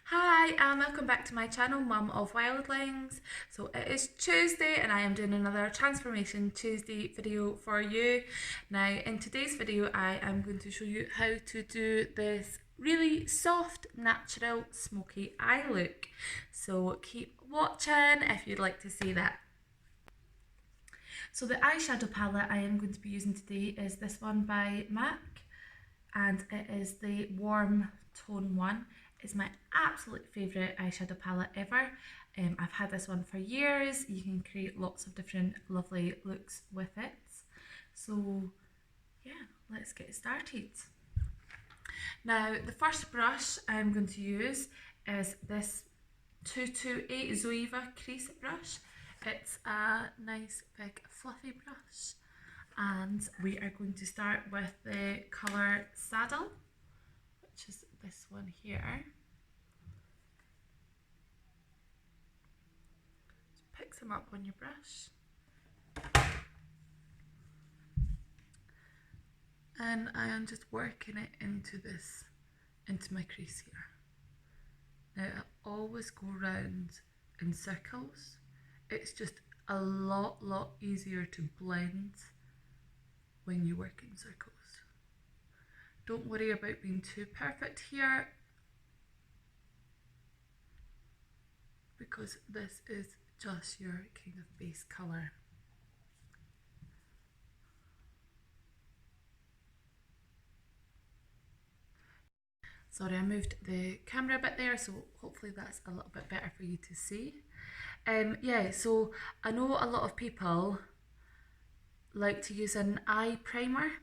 Hi and welcome back to my channel, Mum of Wildlings. So it is Tuesday and I am doing another Transformation Tuesday video for you. Now in today's video I am going to show you how to do this really soft, natural, smoky eye look. So keep watching if you'd like to see that. So the eyeshadow palette I am going to be using today is this one by MAC, and it is the Warm Tone one. It's my absolute favourite eyeshadow palette ever. I've had this one for years. You can create lots of different lovely looks with it. So yeah, let's get started. Now the first brush I'm going to use is this 228 Zoeva crease brush. It's a nice big fluffy brush, and we are going to start with the colour Saddle, which is this one here. Just pick some up on your brush. And I am just working it into my crease here. Now I always go round in circles. It's just a lot easier to blend when you work in circles. Don't worry about being too perfect here, because this is just your kind of base colour. Sorry, I moved the camera a bit there, so hopefully that's a little bit better for you to see. Yeah, so I know a lot of people like to use an eye primer,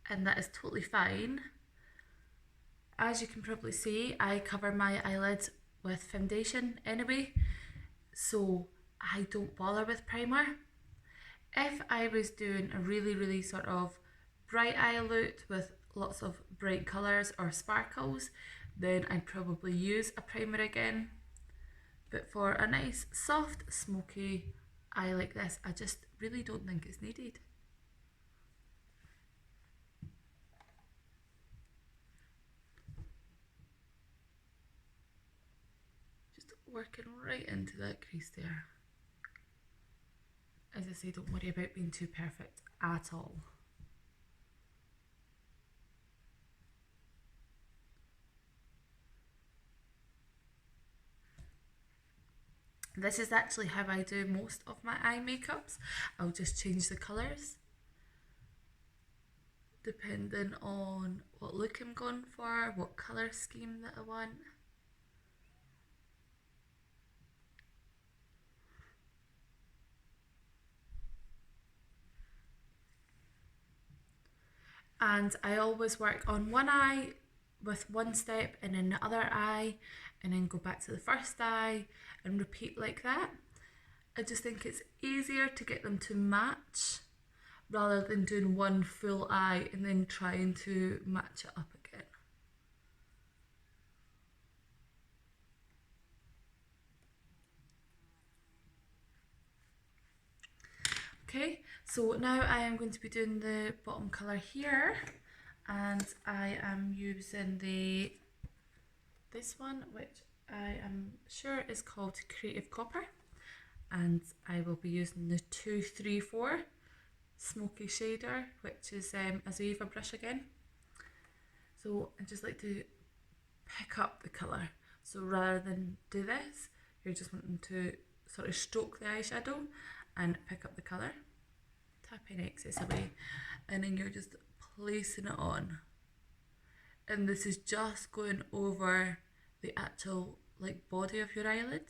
and that is totally fine. As you can probably see, I cover my eyelids with foundation anyway, so I don't bother with primer. If I was doing a really sort of bright eye look with lots of bright colours or sparkles, then I'd probably use a primer again. But for a nice soft smoky eye like this, I just really don't think it's needed. Just working right into that crease there. As I say, don't worry about being too perfect at all. This is actually how I do most of my eye makeups. I'll just change the colours depending on what look I'm going for, what colour scheme that I want. And I always work on one eye with one step and then the other eye, and then go back to the first eye and repeat like that. I just think it's easier to get them to match rather than doing one full eye and then trying to match it up again. Okay, so now I am going to be doing the bottom colour here, and I am using this one, which I am sure is called Creative Copper, and I will be using the 234 Smoky shader, which is a Zoeva brush again. So I just like to pick up the colour. So rather than do this, you're just wanting to sort of stroke the eyeshadow and pick up the colour, tapping excess away, and then you're just placing it on. And this is just going over the actual body of your eyelid.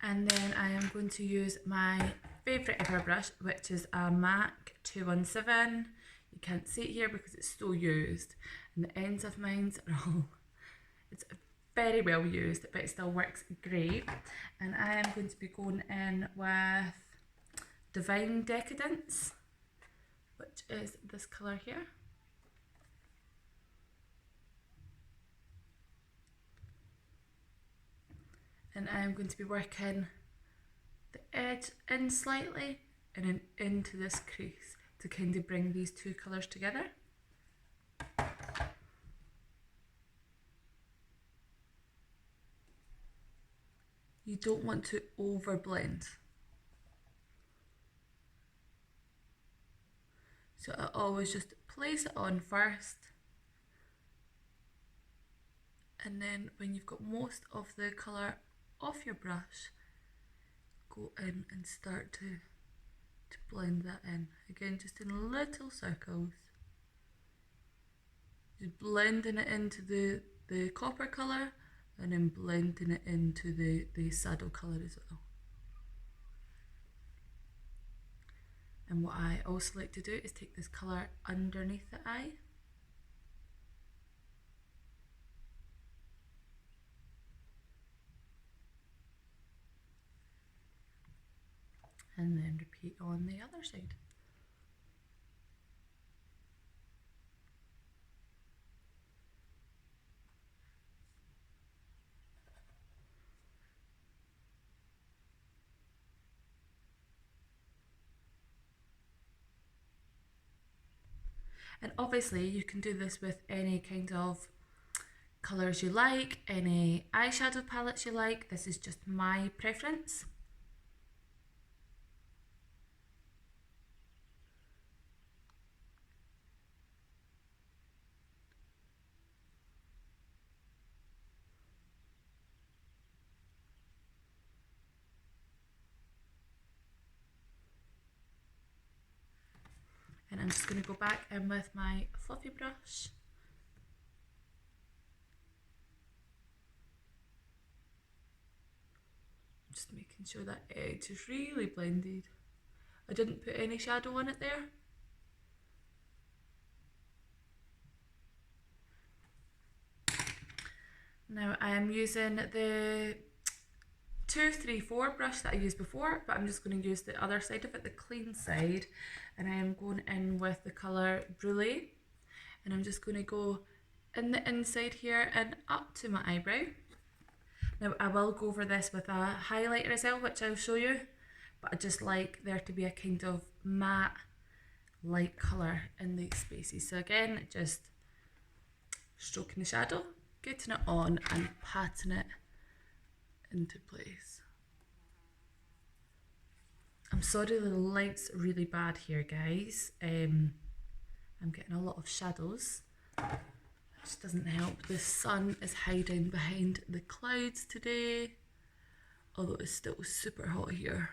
And then I am going to use my favourite ever brush, which is a MAC 217. You can't see it here because it's so used, and the ends of mine are all, it's very well used, but it still works great. And I am going to be going in with Divine Decadence. which is this colour here. And I'm going to be working the edge in slightly and then into this crease to kind of bring these two colours together. You don't want to over blend. So I always just place it on first, and then when you've got most of the colour off your brush, go in and start to blend that in. Again, just in little circles. Just blending it into the copper colour and then blending it into the saddle colour as well. And what I also like to do is take this colour underneath the eye. And then repeat on the other side. And obviously you can do this with any kind of colours you like, any eyeshadow palettes you like. This is just my preference. And I'm just going to go back in with my fluffy brush. Just making sure that edge is really blended. I didn't put any shadow on it there. Now I am using the 234 brush that I used before, but I'm just going to use the other side of it, the clean side, and I am going in with the colour Brulee, and I'm just going to go in the inside here and up to my eyebrow. Now I will go over this with a highlighter as well, which I'll show you, but I just like there to be a kind of matte light colour in these spaces. So again, just stroking the shadow, getting it on and patting it into place. I'm sorry the light's really bad here, guys. I'm getting a lot of shadows. It just doesn't help. The sun is hiding behind the clouds today, although it's still super hot here.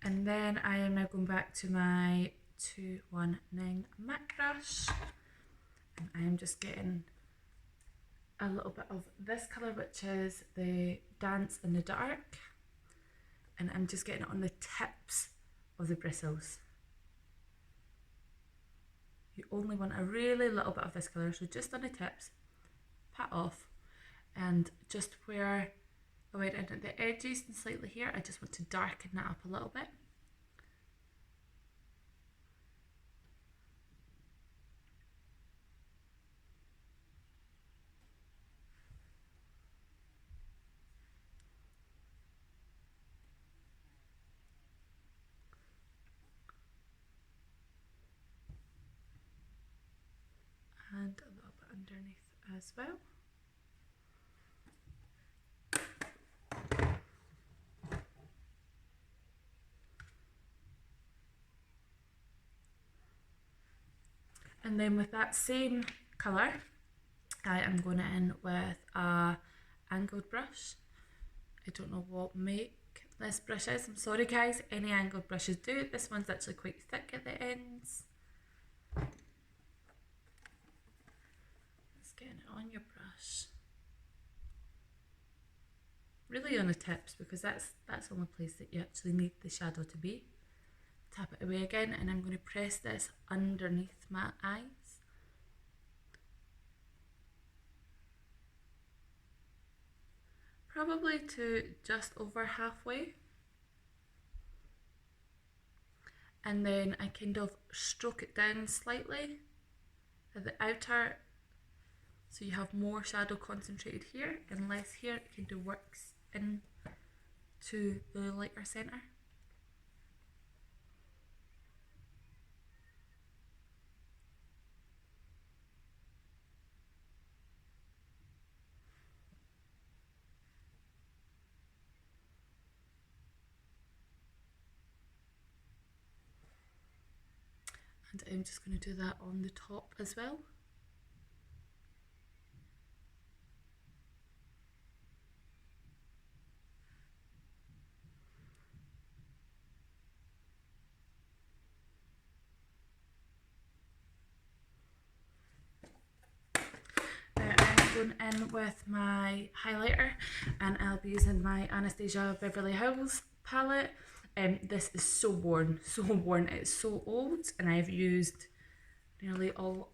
And then I am now going back to my 219 MAC brush, and I am just getting a little bit of this colour, which is the Dance in the Dark, and I'm just getting it on the tips of the bristles. You only want a really little bit of this colour, so just on the tips, pat off, and just where I went in at the edges and slightly here, I just want to darken that up a little bit. And a little bit underneath as well. And then with that same colour, I am going in with a angled brush. I don't know what make this brush is. I'm sorry guys, any angled brushes do. This one's actually quite thick at the ends. Just getting it on your brush. really on the tips, because that's the only place that you actually need the shadow to be. Tap it away again, and I'm going to press this underneath my eyes. Probably to just over halfway. And then I kind of stroke it down slightly at the outer, so you have more shadow concentrated here and less here. It kind of works in to the lighter centre. And I'm just going to do that on the top as well. Now I'm going in with my highlighter, and I'll be using my Anastasia Beverly Hills palette. This is so worn, it's so old, and I've used nearly all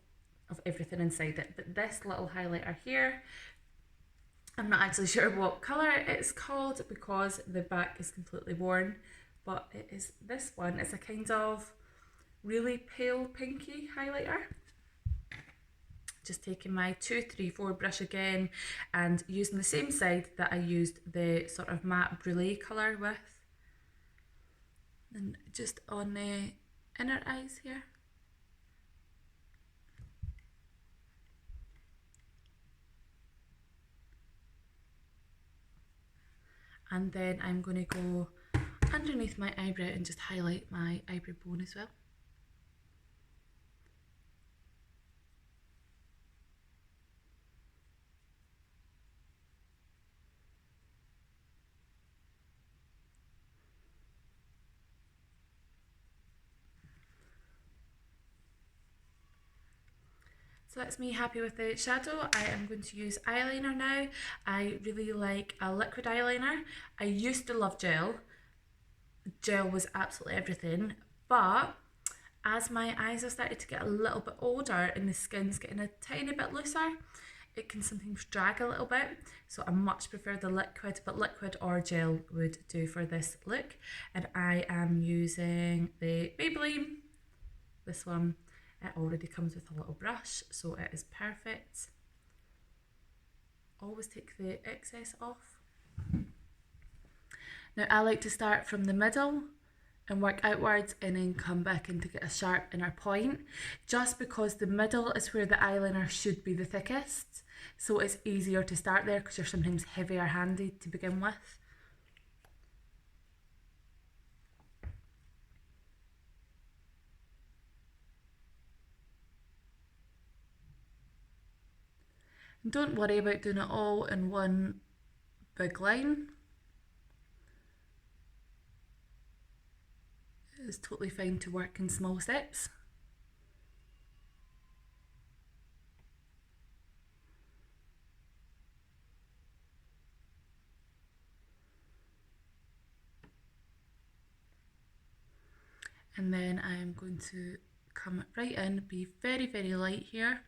of everything inside it. But this little highlighter here, I'm not actually sure what colour it's called because the back is completely worn, but it is this one. It's a kind of really pale pinky highlighter. Just taking my 234 brush again and using the same side that I used the sort of matte brulee colour with. And just on the inner eyes here. And then I'm going to go underneath my eyebrow and just highlight my eyebrow bone as well. So that's me happy with the shadow. I am going to use eyeliner now. I really like a liquid eyeliner. I used to love gel. Gel was absolutely everything, but as my eyes have started to get a little bit older and the skin's getting a tiny bit looser, it can sometimes drag a little bit. So I much prefer the liquid, but liquid or gel would do for this look. And I am using the Maybelline, this one. It already comes with a little brush, so it is perfect. Always take the excess off. Now I like to start from the middle and work outwards and then come back in to get a sharp inner point, just because the middle is where the eyeliner should be the thickest, so it's easier to start there because you're sometimes heavier handed to begin with. And don't worry about doing it all in one big line. It's totally fine to work in small steps. And then I'm going to come right in, be very, very light here.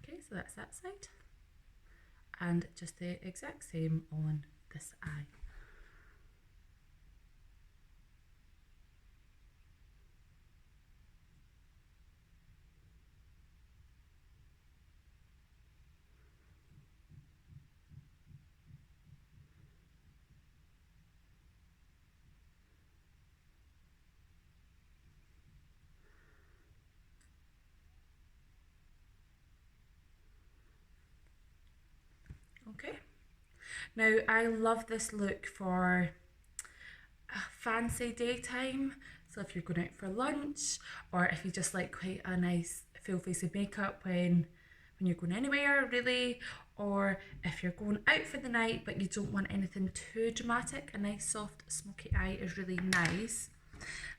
Okay, so that's that side. And just the exact same on this eye. Okay. Now I love this look for a fancy daytime. So if you're going out for lunch, or if you just like quite a nice full face of makeup when you're going anywhere really, or if you're going out for the night but you don't want anything too dramatic, a nice soft smoky eye is really nice.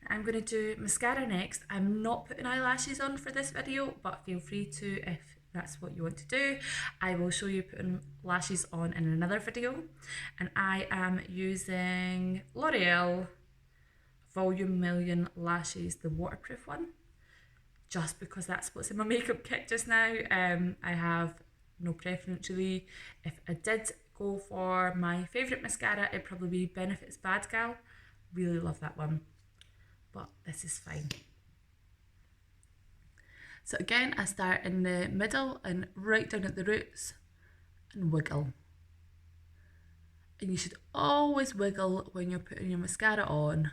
I'm going to do mascara next. I'm not putting eyelashes on for this video, but feel free to if that's what you want to do. I will show you putting lashes on in another video. And I am using L'Oreal Volume Million Lashes, the waterproof one, just because that's what's in my makeup kit just now. I have no preference really. If I did go for my favourite mascara, it'd probably be Benefit's Bad Gal. Really love that one, but this is fine. So again, I start in the middle and right down at the roots and wiggle. And you should always wiggle when you're putting your mascara on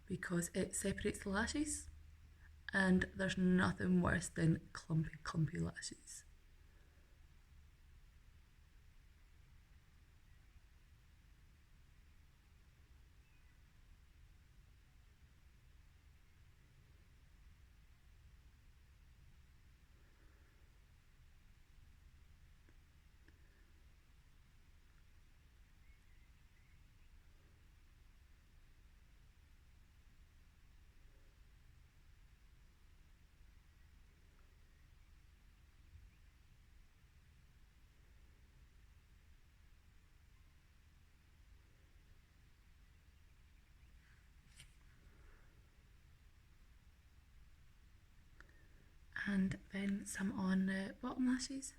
because it separates the lashes, and there's nothing worse than clumpy lashes. And then some on the bottom lashes.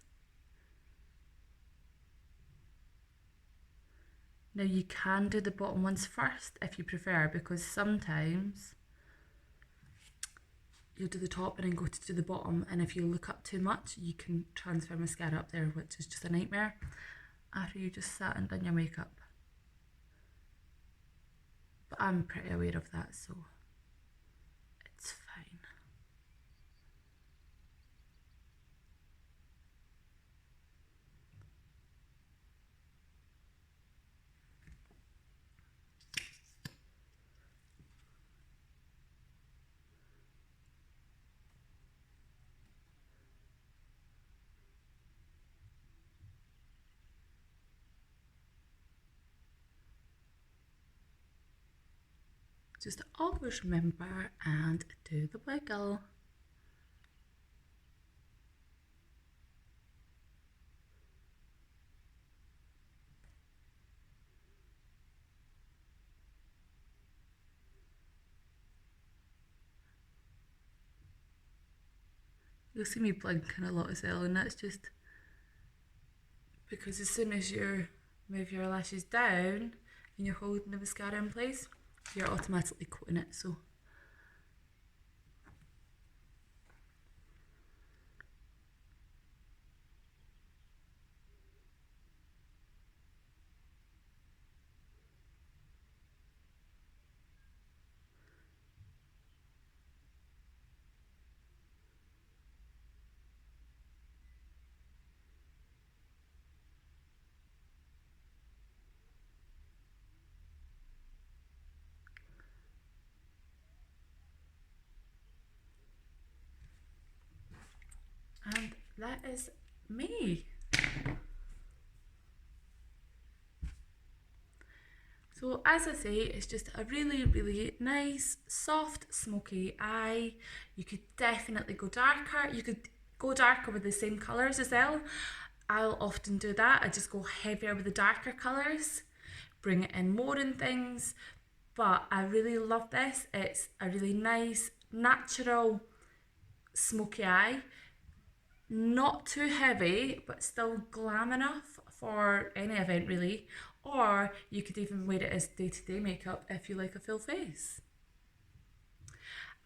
Now you can do the bottom ones first if you prefer, because sometimes you'll do the top and then go to do the bottom, and if you look up too much you can transfer mascara up there, which is just a nightmare after you just sat and done your makeup. But I'm pretty aware of that, so it's fine. Just always remember and do the wiggle. You'll see me blinking a lot as well, and that's just because as soon as you move your lashes down and you're holding the mascara in place, you're automatically coating it, so and that is me. So as I say, it's just a really nice, soft, smoky eye. You could definitely go darker. You could go darker with the same colours as well. I'll often do that. I just go heavier with the darker colours, bring it in more in things. But I really love this. It's a really nice, natural, smoky eye. Not too heavy, but still glam enough for any event really. Or you could even wear it as day-to-day makeup if you like a full face.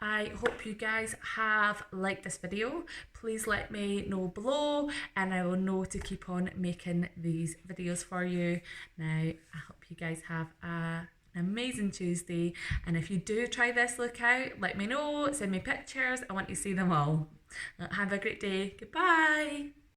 I hope you guys have liked this video. Please let me know below and I will know to keep on making these videos for you. Now, I hope you guys have an amazing Tuesday, and if you do try this look out, let me know, send me pictures. I want to see them all. Have a great day. Goodbye.